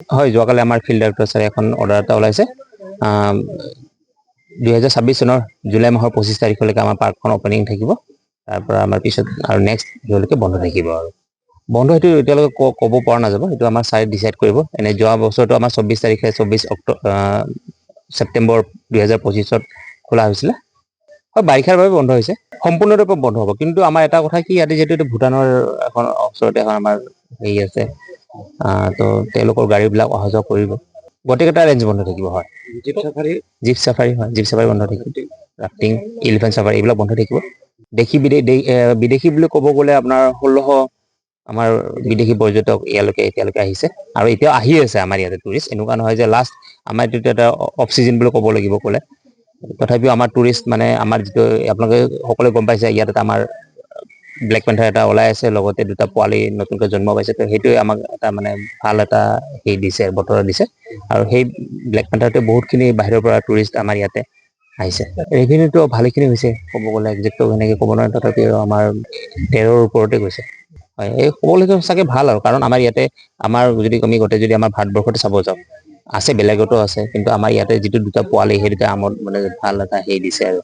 হয়, যোৱাকালি আমাৰ ফিল্ড ডাইৰেক্টৰ ছাৰে এখন অৰ্ডাৰ এটা ওলাইছে। 2026 চনৰ জুলাই মাহৰ 25 তাৰিখলৈকে আমাৰ পাৰ্কখন অপেনিং থাকিব। তাৰ পৰা আমাৰ পিছত আৰু নেক্সট ইয়ৰলৈকে বন্ধ থাকিব। আৰু বন্ধ সেইটো এতিয়ালৈকে ক'ব পৰা নাযাব, সেইটো আমাৰ ছাৰে ডিচাইড কৰিব। এনে যোৱা বছৰটো আমাৰ 24 তাৰিখে 24 ছেপ্টেম্বৰ 2025 খোলা হৈছিলে। হয়, বাৰিষাৰ বাবে বন্ধ হৈছে, সম্পূৰ্ণৰূপে বন্ধ হ'ব। কিন্তু আমাৰ এটা কথা কি, ইয়াতে যিহেতু ভূটানৰ এখন ওচৰতে এখন আমাৰ হেৰি আছে, তো তেওঁলোকৰ গাড়ীবিলাক অহা যোৱা কৰিব। গোটেইকেইটা ৰেঞ্জ বন্ধ থাকিব। হয়, জীপ চাফাৰী হয়, জীপ চাফাৰী বন্ধ থাকিব। ৰাফটিং, এলিফেণ্ট চাফাৰী এইবিলাক বন্ধ থাকিব। বিদেশী বুলি ক'ব গ'লে আপোনাৰ 1600 আমাৰ বিদেশী পৰ্যটক এতিয়ালৈকে আহিছে, আৰু এতিয়াও আহি আছে আমাৰ ইয়াতে টুৰিষ্ট। এনেকুৱা নহয় যে লাষ্ট আমাৰ এইটো এটা অফ চিজন বুলি ক'ব লাগিব ক'লে। তথাপিও আমাৰ টুৰিষ্ট মানে আমাৰ যিটো আপোনালোকে সকলোৱে গম পাইছে, ইয়াত এটা আমাৰ ব্লেক পেন্থাৰ এটা ওলাই আছে, লগতে দুটা পোৱালি নতুনকৈ জন্ম পাইছে। তো সেইটোৱে আমাক এটা মানে ভাল এটা হেৰি দিছে, বতৰা দিছে। আৰু সেই ব্লেক পেন্থাৰটোৱে বহুতখিনি বাহিৰৰ পৰা টুৰিষ্ট আমাৰ ইয়াতে আহিছে। ৰেভিনিউটো ভালেখিনি হৈছে, ক'ব গ'লে একজেক্টটো সেনেকৈ ক'ব নোৱাৰে, তথাপিও আমাৰ 13ৰ ওপৰতে গৈছে। হয়, এই ক'বলৈকে সঁচাকৈ ভাল। আৰু কাৰণ আমাৰ ইয়াতে আমাৰ যদি আমি গোটেই যদি আমাৰ ভাৰতবৰ্ষতে চাব যাওঁ, আছে বেলেগতো আছে, কিন্তু আমাৰ ইয়াতে যিটো দুটা পোৱালি সেই দুটা আমত মানে ভাল এটা হেৰি দিছে আৰু